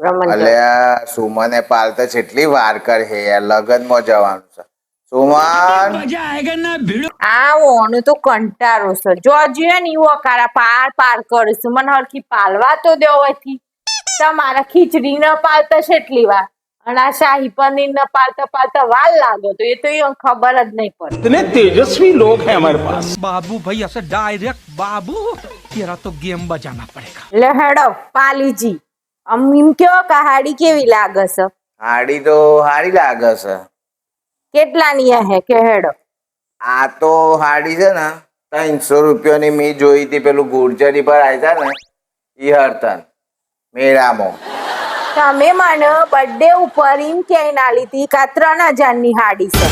અલ્યા સુમને પાલતા છેટલી વાર કર હે યાર લગનમાં જવાનું છે સુમન આ ઓનું તો કંટાળો છે જો જોઈએ ને એવો કાળા પાર કરીશું મને હરખી પાલવા તો દેવાથી તમારા ખીચડી ન પાલતા છેટલી વાર અને આ શાહી પનીર ન પાલતા વાર લાગો તો એ તો એ ખબર જ નહીં પડતી इतने तेजस्वी लोग हैं हमारे पास। बाबू भाई ऐसे डायरेक्ट बाबू तेरा तो गेम बजाना पड़ेगा। લે હેડો પાલીજી એમ કેવો કહાડી કેવી લાગે છે હાડી તો હારી લાગે છે કેટલાની હે કે હેડો આ તો હાડી છે ને 300 રૂપિયાની મેં જોઈ હતી પેલું ગુર્જરી પર આવ્યા ને ઈ હરતન મેળામાં તમે મને બર્થડે ઉપર એમ ક્યાંય ના લીધી કા 3000 ની હાડી છે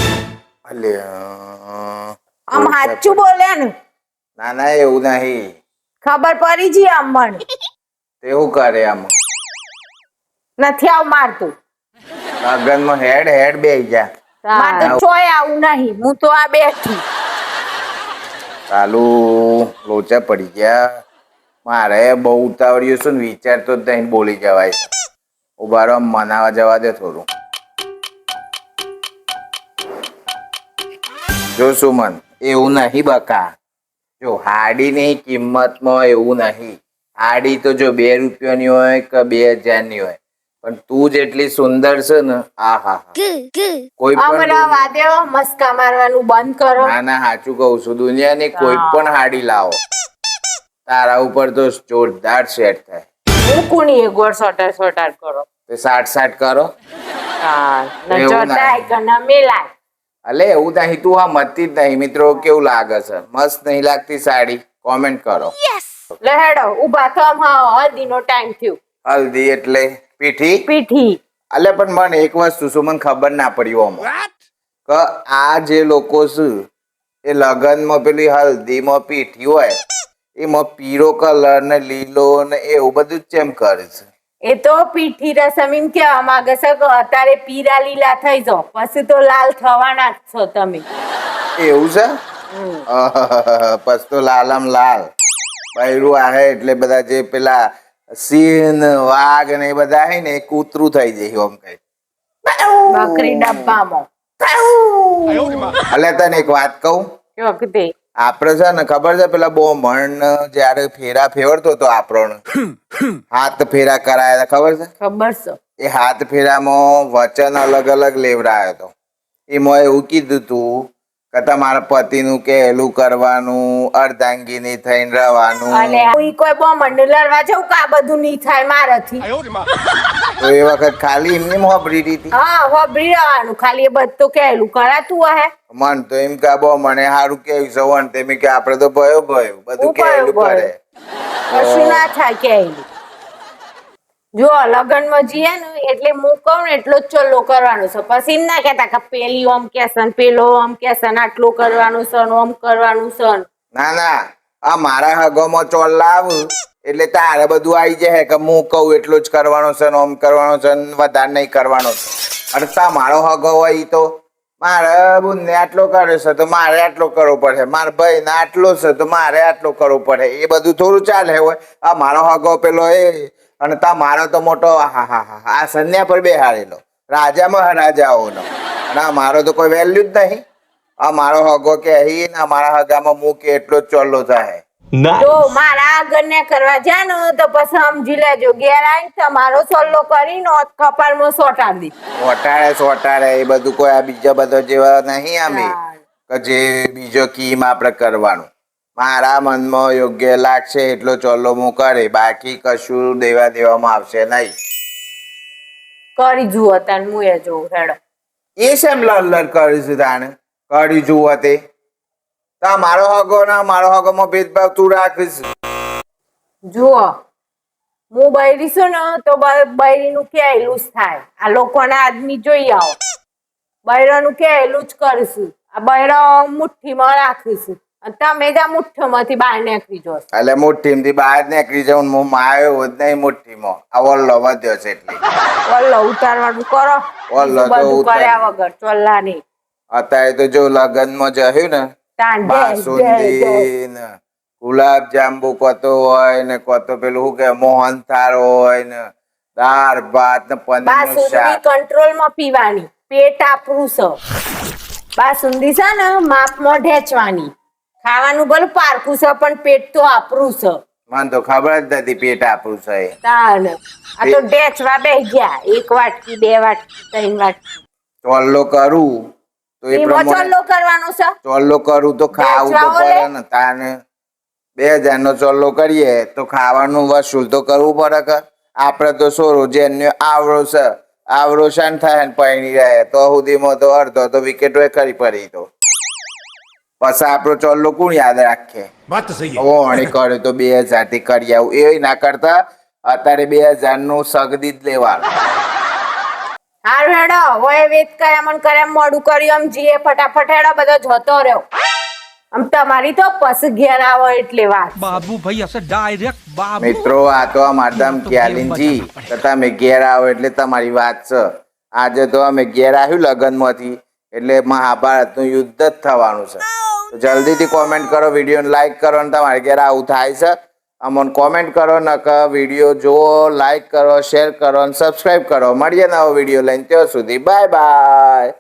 અલ્યા આમ સાચું બોલે ને ના ના એવું નહીં ખબર પડી જી આમ મને તેવું કરે આમ નથી આવ મારતું લગનમાં હેડ બેહી જા મારે તો ચોય આવું નહીં હું તો આ બેઠી ચાલુ લોચા પડી ગયા મારે બહુ ઉતાવળ્યું છે ને વિચારતો જ નહીં બોલી જવાય ઉભા રહો મનાવા જવા દે થોડું જો સુમન એવું નહીં બકા જો હાડીની કિંમતમાં એવું નહીં હાડી તો જો 2 રૂપિયાની હોય કે 2000 ની હોય પણ તું જેટલી સુંદર છે ને આહા કોઈ હમણાં પણ વાદ્યો મસ્કા મારવાનું બંધ કરો ના ના સાચું કહું છું દુનિયાની કોઈ પણ હાડી લાવો તારા ઉપર તો જોરદાર સેટ થાય હું કુણી ગોળ સોટાર કરો તો 60 કરો હા ન એવું ચોટાય નહીં. કે ન મેલાય અલે એવું નહીં તું હા મતી જ નહીં મિત્રો કેવું લાગે છે મસ્ત નહીં લાગતી સાડી કોમેન્ટ કરો લે હેડો ઉભા થમ હા હલ્દીનો ટાઈમ થયો હલ્દી એટલે પીઠી પીઠી અલે પણ મને એક વસ્તુ શું મને ખબર ના પડી આમાં કે આ જે લોકો છે એ લગનમાં પેલી હલ્દીમાં પીઠી હોય એમાં પીળો કલર ને લીલો ને એવું બધું જ ચેમ કરે છે એ તો પીઠી રસમ એમ કેવા માંગે છે કે અત્યારે પીરા લીલા થઈ જાઓ પછી તો લાલ થવાના જ છો તમે એવું છે પછી તો લાલમ લાલ બૈરું આહે એટલે બધા જે પેલા સિંહ ને વાઘ ને એ બધા હે ને એ કૂતરું થઈ જાય આમ કઈ બકરી ડબ્બામાં અલે તને એક વાત કહું ચોકતે આપડે છે ને ખબર છે પેલા બહુ મણ જયારે ફેરા ફેરતો હતો આપણને હાથ ફેરા કરાયા હતા ખબર છે ખબર છે એ હાથ ફેરામાં વચન અલગ અલગ લેવડાયો હતો એમાં એવું કીધું તું કે તમારા પતિનું કહેલું કરવાનું અર્ધાંગીની થઈને રહેવાનું અને કોઈ બોમંડ લડવા જવું કે આ બધું નહીં થાય મારાથી તો એ વખત ખાલી એમની મોબરી હતી હા હોબરી રહેવાનું ખાલી એ બધું કહેલું કરાતું હે મન તો એમ કે બહુ મને સારું કેવું છે વન તેમ કે આપડે તો ભયો બધું હું કહેલું ભયો. કરે કશું ના થાય કહેલું જો લગ્નમાં જઈએ ને એટલે હું કહું ને એટલો જ ચલ્લો કરવાનો છે પછી એમ ના કહેતા કે પેલી ઓમ કેસન પેલો ઓમ કેસન આટલું કરવાનું છે ને ઓમ કરવાનું છે ને. ના ના આ મારા હગોમાં ચોલ લાવ એટલે તારે બધું આવી જાય કે હું કહું એટલું જ કરવાનો છે ને ઓમ કરવાનો છે ને વધારે નહીં કરવાનો છે અરે તા મારો હગો હોય ઈ તો મારે બુનને આટલો કરે છે તો મારે આટલો કરવો પડે મારા ભાઈ ને આટલો છે તો મારે આટલો કરવો પડે એ બધું થોડું ચાલે હોય આ મારો હગો પેલો એ અને તા મારો તો મોટો આ સંન્યા પર બેહાડેલો રાજા મહારાજાઓનો અને આ મારો તો કોઈ વેલ્યુ જ નહીં આ મારો હગો કે અહીં ને મારા હગામાં મૂકે એટલો જ ચોલ્લો થાય જો મારા આગળ ને કરવા જાય ને તો પછી સમજી લેજો ઘેર આવીને તમારો સલ્લો કરીને કપાળમાં સોટાડી દી સોટાડે એ બધું કોઈ આ બીજા બધા જેવા નહીં અમે કે જે બીજો કીમ આપણે કરવાનું મારા મનમાં યોગ્ય લાગશે એટલો ચોલ્લો હું કરે બાકી કશું દેવામાં આવશે નહીં કરી જુઓ તાન હું એ જોઉં હેડો એ શેમ લડ કરીશું તાણે કરી જુઓ તે તા મારો હગો ના મારો હગોમાં ભેદભાવ તું રાખીશ જુઓ હું બૈરી છું ને તો બૈરીનું કહેલું જ થાય આ લોકોના આદમી જોઈ આવો બૈરાનું કહેલું જ કરીશું આ બૈરા મુઠ્ઠીમાં રાખીશું અને તમે જ આ મુઠ્ઠીમાંથી બહાર નીકળી જશો એટલે મુઠ્ઠીમાંથી બહાર નીકળી જાઉં હું માયો જ નહીં મુઠ્ઠીમાં આ વલ્લો વધ્યો છે એટલે વલ્લો ઉતારવાનું કરો વલ્લો તો બધું ઉતારી. કર્યા વગર ચોલ્લા નહીં અત્યારે તો જો લગ્નમાં જયું ને બાસુંદી ને ગુલાબ જાંબુ કોતો હોય ને કોતો પેલું શું કે મોહનથાળ હોય ને દાળ ભાત ને પનીરનું બાસુંદી શાક. કંટ્રોલમાં પીવાની, પેટ આપણું છે. બાસુંદી છે ને માપમાં ઢેચવાની. ખાવાનું ભલે પારકું છે પણ પેટ તો આપણું છે. મને તો ખબર જ નથી પેટ આપણું છે એ. તાન આ તો ઢેચવા બેસી ગયા, 1 વાટકી 2 વાટકી 3 વાટકી. ચોલ્લો કરું તો એ એમાં પ્રમાણે ચોલ્લો કરવાનો છે. ચોલ્લો કરું તો ખાવું તો વેચવા પડે ઓલે? ને તાને 2000 નો ચોલ્લો કરીએ તો ખાવાનું વસૂલ તો કરવું પડે કે આપણે તો શું રોજે આવરો છે, આવરો શાન થાય ને પૈણી રહે તો સુધીમાં તો અડધો તો વિકેટો ખરી પડી તો પછી આપણો ચોલ્લો કોણ યાદ રાખે? बात तो सही है ઓણી કરે તો 2000 થી કરી આવું એ ના કરતા અત્યારે 2000 નું સગદી જ લેવાનું. હારું હેડો, હવે વેત કર્યા મન કર્યા મોડું કર્યું આમ જીએ ફટાફટ હેડો, બધો જતો રહ્યો. આમ તમારી તો પછી ઘેર આવો એટલે વાત. बाबू भाई ऐसे डायरेक्ट बाबू મિત્રો આ તો અમારધામ ક્યાલીનજી તો તમે ઘેર આવો એટલે તમારી વાત છે. આજે તો અમે ઘેર આવ્યું લગ્નમાંથી એટલે મહાભારતનું યુદ્ધ જ થવાનું છે. તો જલ્દીથી કોમેન્ટ કરો, વિડીયોને લાઈક કરો અને તમારે ઘેર આવું થાય છે અમને કોમેન્ટ કરો, નકર વિડીયો જુઓ, લાઈક કરો, શેર કરો અને સબસ્ક્રાઈબ કરો. મળીએ નવો વિડીયો લઈને, ત્યાં સુધી બાય બાય.